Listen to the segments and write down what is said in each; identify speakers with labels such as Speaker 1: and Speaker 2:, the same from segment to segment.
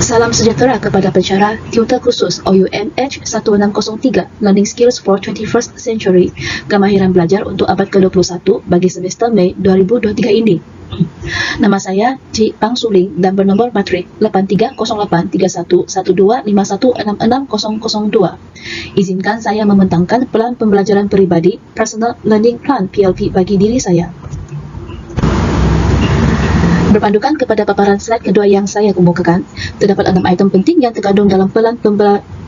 Speaker 1: Salam sejahtera kepada pensyarah Tutor Khusus OUMH 1603 Learning Skills for 21st Century, kemahiran belajar untuk abad ke-21 bagi semester Mei 2023 ini. Nama saya Cik Pang Suling dan bernombor matrik 8308311251660002. Izinkan saya membentangkan pelan pembelajaran peribadi Personal Learning Plan PLP bagi diri saya. Berpandukan kepada paparan slide kedua yang saya kemukakan, terdapat 6 item penting yang terkandung dalam pelan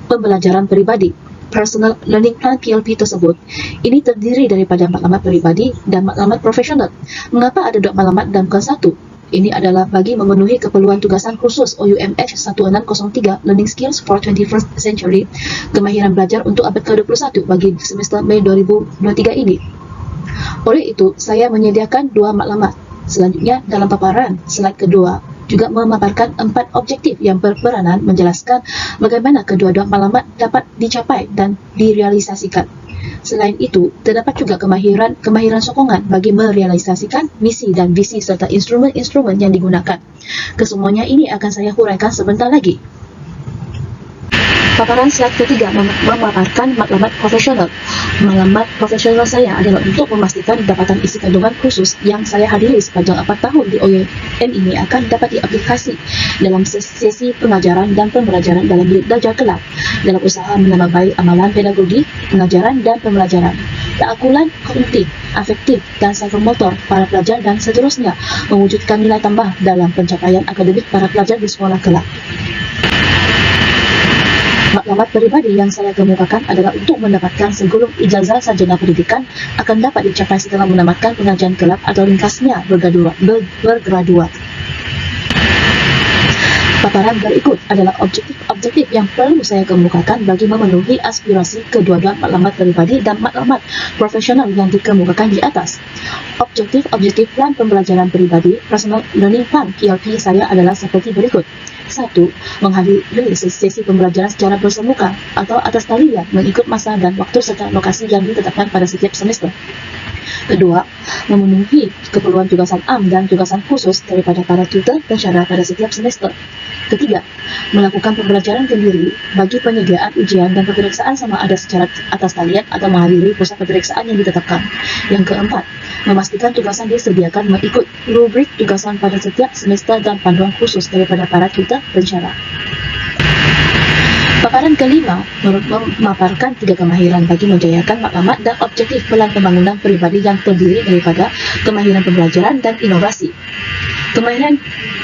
Speaker 1: pembelajaran peribadi Personal Learning Plan PLP tersebut. Ini terdiri daripada maklumat peribadi dan maklumat profesional. Mengapa ada 2 maklumat dan bukan 1? Ini adalah bagi memenuhi keperluan tugasan khusus OUMH 1603 Learning Skills for 21st Century, kemahiran belajar untuk abad ke-21 bagi semester Mei 2023 ini. Oleh itu, saya menyediakan 2 maklumat. Selanjutnya, dalam paparan slide kedua juga memaparkan 4 objektif yang berperanan menjelaskan bagaimana kedua-dua maklumat dapat dicapai dan direalisasikan. Selain itu, terdapat juga kemahiran sokongan bagi merealisasikan misi dan visi serta instrumen-instrumen yang digunakan. Kesemuanya ini akan saya huraikan sebentar lagi. Paparan slide ketiga memaparkan maklumat profesional. Maklumat profesional saya adalah untuk memastikan dapatan isi kandungan khusus yang saya hadiri sepanjang 4 tahun di OUM ini akan dapat diaplikasi dalam sesi pengajaran dan pembelajaran dalam bilik belajar kelab, dalam usaha menambah baik amalan pedagogi, pengajaran dan pembelajaran, keakulan kognitif, afektif dan psikomotor para pelajar dan seterusnya, mewujudkan nilai tambah dalam pencapaian akademik para pelajar di sekolah kelab. Maklumat peribadi yang saya kemukakan adalah untuk mendapatkan segulung ijazah sarjana pendidikan akan dapat dicapai setelah menamatkan pengajian kelab atau ringkasnya bergraduat. Paparan berikut adalah objektif yang perlu saya kemukakan bagi memenuhi aspirasi kedua-dua maklumat peribadi dan maklumat profesional yang dikemukakan di atas. Objektif plan pembelajaran peribadi Personal Learning Plan PLP saya adalah seperti berikut. 1. Menghadiri sesi pembelajaran secara bersemuka atau atas talian mengikut masa dan waktu serta lokasi yang ditetapkan pada setiap semester. Kedua, memenuhi keperluan tugasan am dan tugasan khusus daripada para tutor pensyarah pada setiap semester. Ketiga, melakukan pembelajaran sendiri bagi penyediaan ujian dan peperiksaan sama ada secara atas talian atau menghadiri pusat peperiksaan yang ditetapkan. Yang keempat, memastikan tugasan disediakan mengikut rubrik tugasan pada setiap semester dan panduan khusus daripada para tutor pensyarah. Paparan kelima memaparkan 3 kemahiran bagi menjayakan maklumat dan objektif pelan pembangunan peribadi yang terdiri daripada kemahiran pembelajaran dan inovasi, kemahiran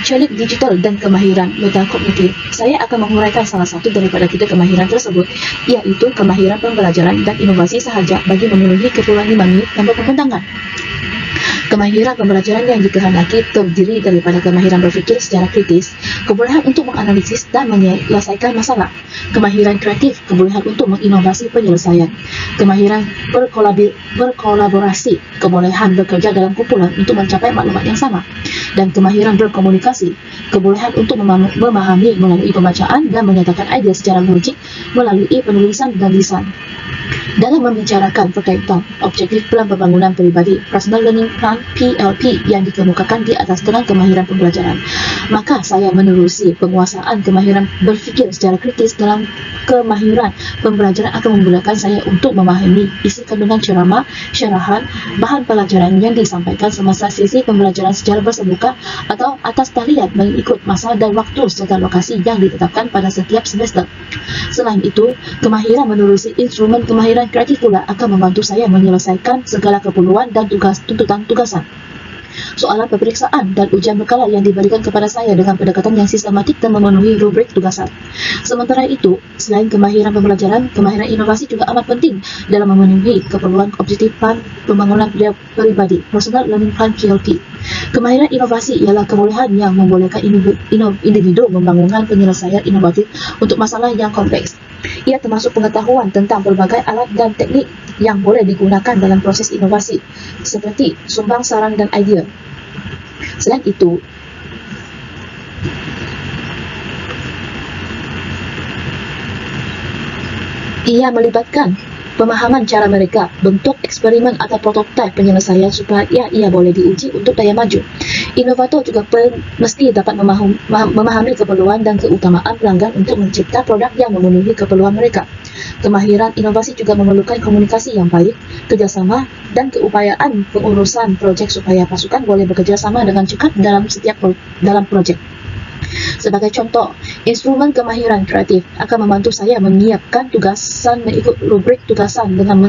Speaker 1: celik digital dan kemahiran metakognitif. Saya akan menguraikan salah satu daripada 3 kemahiran tersebut, iaitu kemahiran pembelajaran dan inovasi sahaja bagi memenuhi keperluan 5 minit tanpa pembentangan. Kemahiran pembelajaran yang dikehendaki terdiri daripada kemahiran berfikir secara kritis, kebolehan untuk menganalisis dan menyelesaikan masalah, kemahiran kreatif, kebolehan untuk menginovasi penyelesaian, kemahiran berkolaborasi, kebolehan bekerja dalam kumpulan untuk mencapai maklumat yang sama, dan kemahiran berkomunikasi, kebolehan untuk memahami melalui pembacaan dan menyatakan idea secara logik melalui penulisan dan lisan. Dalam membicarakan berkaitan objektif pelan pembangunan peribadi Personal Learning Plan PLP yang dikemukakan di atas tentang kemahiran pembelajaran, maka saya menerusi penguasaan kemahiran berfikir secara kritis. Dalam kemahiran pembelajaran akan memudahkan saya untuk memahami isi kandungan ceramah, syarahan, bahan pelajaran yang disampaikan semasa sesi pembelajaran secara bersemuka atau atas talian mengikut masa dan waktu serta lokasi yang ditetapkan pada setiap semester. Selain itu, kemahiran menerusi instrumen kemahiran kreatif pula akan membantu saya menyelesaikan segala keperluan dan tuntutan tugasan, soalan peperiksaan dan ujian berkala yang diberikan kepada saya dengan pendekatan yang sistematik dan memenuhi rubrik tugasan. Sementara itu, selain kemahiran pembelajaran, kemahiran inovasi juga amat penting dalam memenuhi keperluan objektif plan pembangunan peribadi Personal Learning Plan PLP. Kemahiran inovasi ialah kebolehan yang membolehkan individu membangunkan penyelesaian inovatif untuk masalah yang kompleks. Ia termasuk pengetahuan tentang berbagai alat dan teknik yang boleh digunakan dalam proses inovasi, seperti sumbang saran dan idea. Selain itu, ia melibatkan pemahaman cara mereka, bentuk eksperimen atau prototipe penyelesaian supaya ia boleh diuji untuk daya maju. Inovator juga mesti dapat memahami keperluan dan keutamaan pelanggan untuk mencipta produk yang memenuhi keperluan mereka. Kemahiran inovasi juga memerlukan komunikasi yang baik, kerjasama, dan keupayaan pengurusan projek supaya pasukan boleh bekerja sama dengan cepat dalam projek. Sebagai contoh, instrumen kemahiran kreatif akan membantu saya menyiapkan tugasan mengikut rubrik tugasan dengan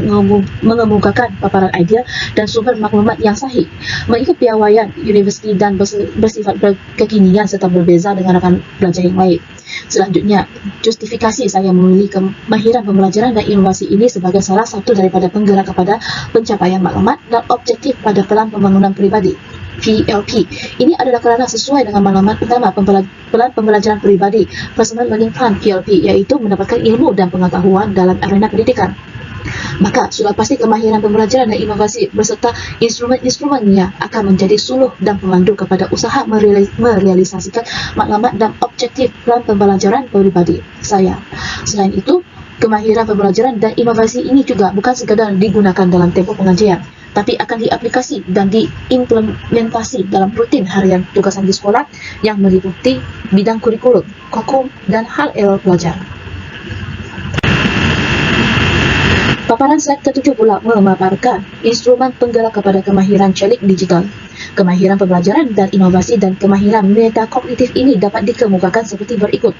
Speaker 1: mengemukakan paparan idea dan sumber maklumat yang sahih, mengikut piawaian universiti dan bersifat kekinian serta berbeza dengan rakan belajar yang lain. Selanjutnya, justifikasi saya memilih kemahiran pembelajaran dan inovasi ini sebagai salah satu daripada penggerak kepada pencapaian maklumat dan objektif pada pelan pembangunan peribadi. PLP. Ini adalah kerana sesuai dengan maklumat utama pelan pembelajaran peribadi, Personal Learning Plan PLP, iaitu mendapatkan ilmu dan pengetahuan dalam arena pendidikan. Maka sudah pasti kemahiran pembelajaran dan inovasi beserta instrumen-instrumennya akan menjadi suluh dan pemandu kepada usaha merealisasikan maklumat dan objektif pelan pembelajaran peribadi saya. Selain itu, kemahiran pembelajaran dan inovasi ini juga bukan sekadar digunakan dalam tempoh pengajian, tapi akan diaplikasi dan diimplementasi dalam rutin harian tugasan di sekolah yang meliputi bidang kurikulum, kokum, dan hal ehwal pelajar. Paparan slide ke-7 pula memaparkan instrumen penggerak kepada kemahiran celik digital. Kemahiran pembelajaran dan inovasi dan kemahiran metakognitif ini dapat dikemukakan seperti berikut.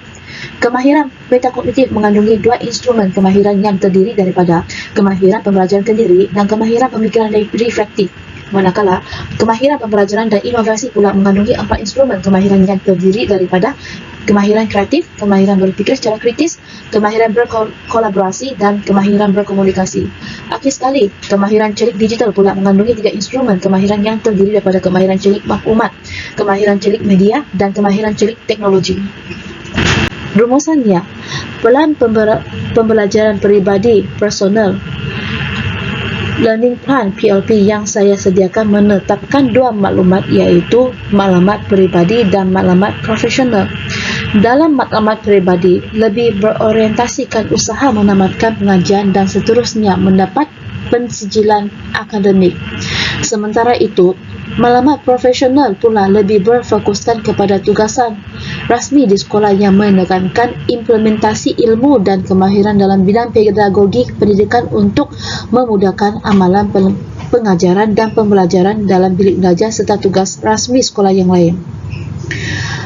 Speaker 1: Kemahiran metakognitif mengandungi dua instrumen kemahiran yang terdiri daripada kemahiran pembelajaran sendiri dan kemahiran pemikiran reflektif. Manakala kemahiran pembelajaran dan inovasi pula mengandungi 4 instrumen kemahiran yang terdiri daripada kemahiran kreatif, kemahiran berpikir secara kritis, kemahiran berkolaborasi, dan kemahiran berkomunikasi. Akhir sekali, kemahiran celik digital pula mengandungi 3 instrumen kemahiran yang terdiri daripada kemahiran celik maklumat, kemahiran celik media, dan kemahiran celik teknologi. Rumusannya, pelan pembelajaran peribadi Personal Learning Plan PLP yang saya sediakan menetapkan 2 maklumat, iaitu maklumat peribadi dan maklumat profesional. Dalam maklumat peribadi, lebih berorientasikan usaha menamatkan pengajian dan seterusnya mendapat pensijilan akademik. Sementara itu, maklumat profesional pula lebih berfokuskan kepada tugasan rasmi di sekolah yang menekankan implementasi ilmu dan kemahiran dalam bidang pedagogi pendidikan untuk memudahkan amalan pengajaran dan pembelajaran dalam bilik belajar serta tugas rasmi sekolah yang lain.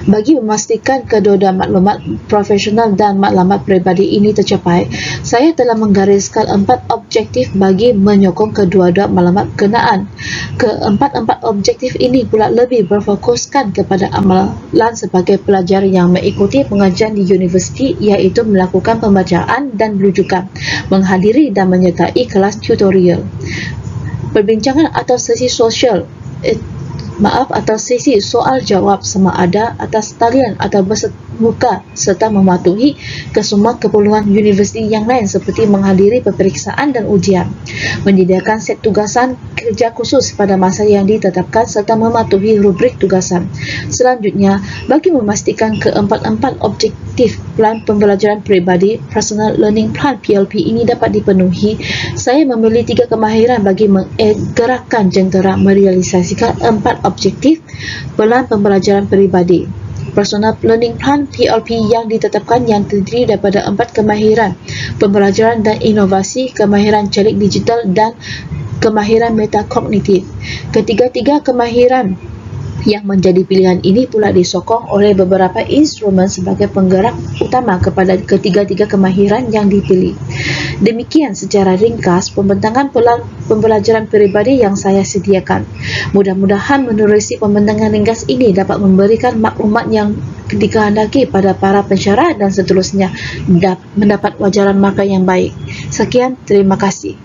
Speaker 1: Bagi memastikan kedua-dua maklumat profesional dan maklumat peribadi ini tercapai, saya telah menggariskan 4 objektif bagi menyokong kedua-dua maklumat berkenaan. Keempat-empat objektif ini pula lebih berfokuskan kepada amalan sebagai pelajar yang mengikuti pengajian di universiti, iaitu melakukan pembacaan dan rujukan, menghadiri dan menyertai kelas tutorial, perbincangan atau sesi sosial, atau sesi soal jawab sama ada atas talian atau bersemuka, serta mematuhi kesemua keperluan universiti yang lain seperti menghadiri peperiksaan dan ujian, menyediakan set tugasan kerja khusus pada masa yang ditetapkan serta mematuhi rubrik tugasan. Selanjutnya, bagi memastikan keempat-empat objektif pelan pembelajaran peribadi Personal Learning Plan PLP ini dapat dipenuhi, saya memilih 3 kemahiran bagi menggerakkan jentera merealisasikan 4 objektif pelan pembelajaran peribadi Personal Learning Plan PLP yang ditetapkan, yang terdiri daripada 4 kemahiran pembelajaran dan inovasi, kemahiran celik digital, dan kemahiran metakognitif. Ketiga-tiga kemahiran yang menjadi pilihan ini pula disokong oleh beberapa instrumen sebagai penggerak utama kepada ketiga-tiga kemahiran yang dipilih. Demikian secara ringkas pembentangan pelan pembelajaran peribadi yang saya sediakan. Mudah-mudahan menerusi pembentangan ringkas ini dapat memberikan maklumat yang dikehendaki pada para pensyarah dan seterusnya mendapat wajaran markah yang baik. Sekian, terima kasih.